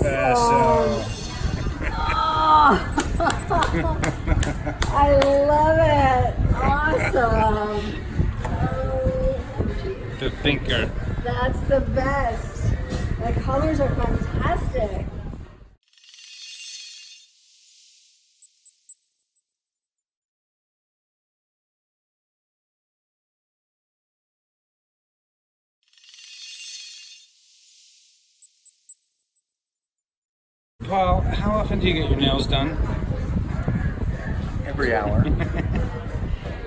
Awesome. Oh. I love it. Awesome. The thinker. That's the best. The colors are fantastic. Paul, how often do you get your nails done? Every hour.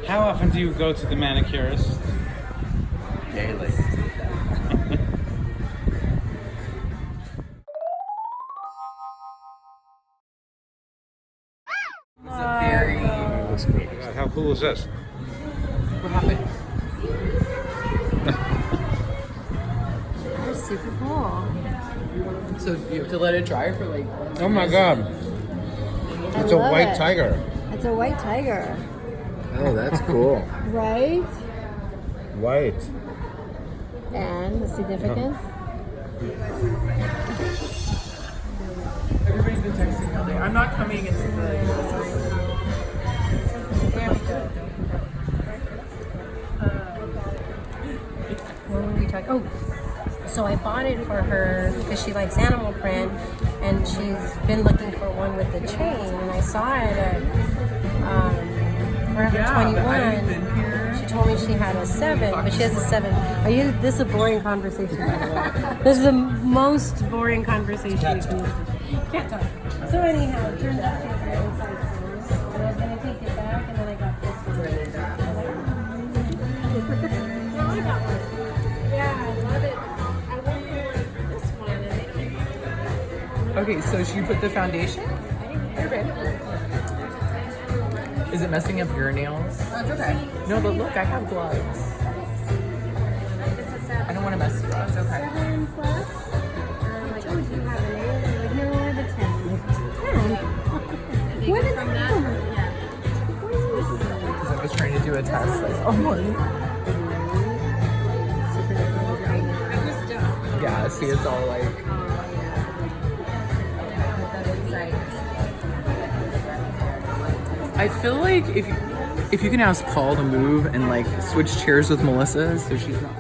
How often do you go to the manicurist? Daily. It's a very... How cool is this? What happened? That's super cool. So you have to let it dry for like... Oh my god. It's a love white it. tiger. It's a white tiger, Oh, that's cool. right? White. And the significance? Everybody's been texting all day. I'm not coming against the... What were we talking? Oh, so I bought it for her because she likes animal print, and she's been looking for one with the chain. And I saw it at Forever 21. She told me she had a 7, but she has a 7. This is a boring conversation, by the way. This is the most boring conversation you can can't talk. So anyhow, it turned out she was really excited first, and I was gonna take it back, and then I got this one. No, I got one. Yeah, I love it. I want this one. Okay, so should you put the foundation? Okay. Is it messing up your nails? Oh, it's okay. No, but look, I have gloves. I don't want to mess you up. It's okay. 7 plus. I'm like, oh, do you have an 8? I'm like, no, I have a 10. Like, 10? Where did from that? Because I was trying to do a test. Like, oh my. Yeah, see, it's all like... I feel like if you can ask Paul to move and like switch chairs with Melissa, so she's not.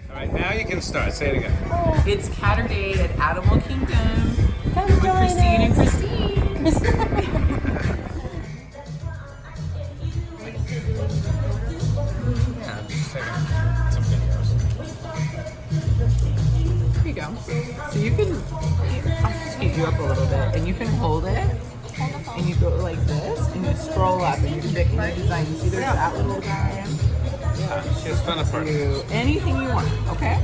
All right, now you can start. Say it again. It's Catter Day at Animal Kingdom with Christine and Christine. Yeah, just taking some videos. Here you go. So you can, I'll scoot you up a little bit, and you can hold it, and you go like this, and you scroll up, and you can pick any design. You see there's that little guy. Yeah, she has fun at parties. Do anything you want, okay?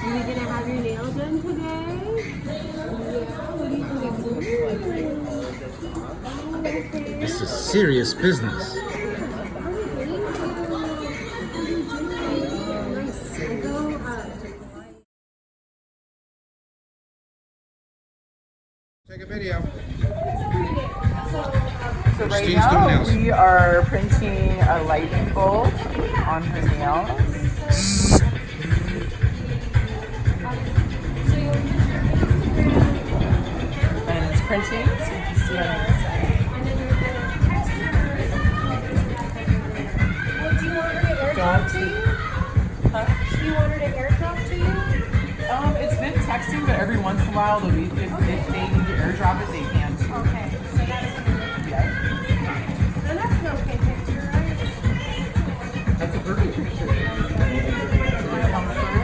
Are you gonna have your nails done today? This is serious business. Take a video. So right Christine's now doing nails. we are printing a lightning bolt on her nails. And it's printing, so you can see on the other side. Do you want her to airdrop to you? Huh? Do you want her to airdrop to you? It's been texting, but every once in a while, they'll be, if they need to airdrop it, they can too. Okay, so that's Yeah. and that's an okay picture, right? That's a perfect picture. Come through.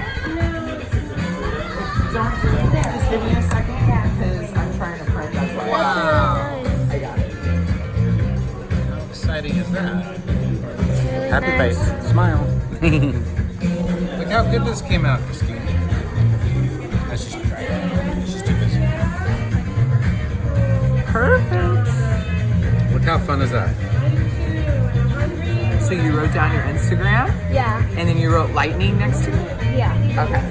Don't do it. Just give me a second, because I'm trying to print. That's why. Wow. I got it. How exciting is that? Really Happy nice. face. Smile. Look how good this came out, Christine. Let's just try it. She's too busy. Perfect. Look how fun is that? So you wrote down your Instagram, Yeah. and then you wrote lightning next to it? Yeah. Okay.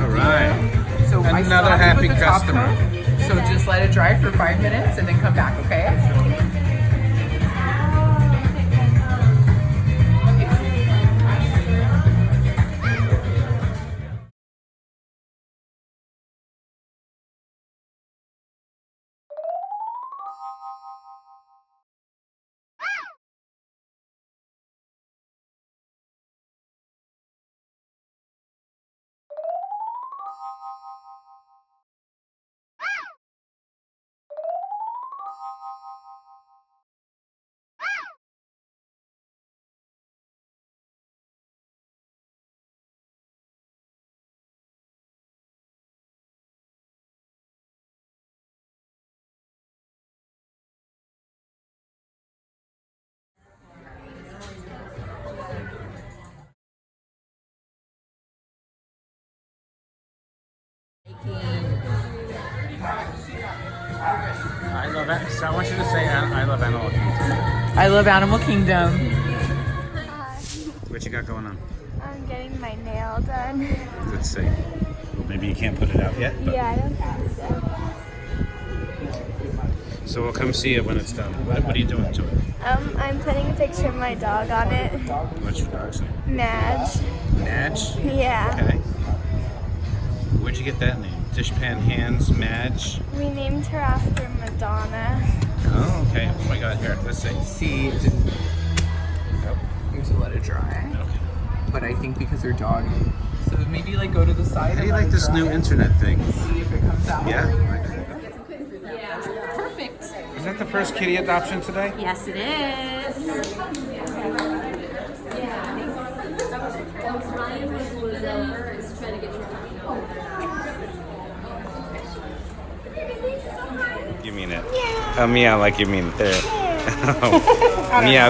All right. So I still Another have to put happy the top customer. coat. So just let it dry for 5 minutes and then come back, okay? I love it. So I want you to say I love Animal Kingdom. I love Animal Kingdom. What you got going on? I'm getting my nail done. Let's see. Maybe you can't put it out yet. But Yeah, I don't think so. So we'll come see it when it's done. What are you doing to it? I'm putting a picture of my dog on it. What's your dog's name? Madge. Madge? Yeah. Okay. Where'd you get that name? Dishpan Hands Madge? We named her after Madonna. Oh, okay. Oh my god, here, let's see. See, it didn't. You have to let it dry. Okay. But I think because her dog. So maybe like go to the side. How do and you let like it this dry. new internet thing? See if it comes out. Yeah? Perfect. Is that the first kitty adoption today? Yes, it is. You mean it. Yeah. Meow like you mean it there. Meow.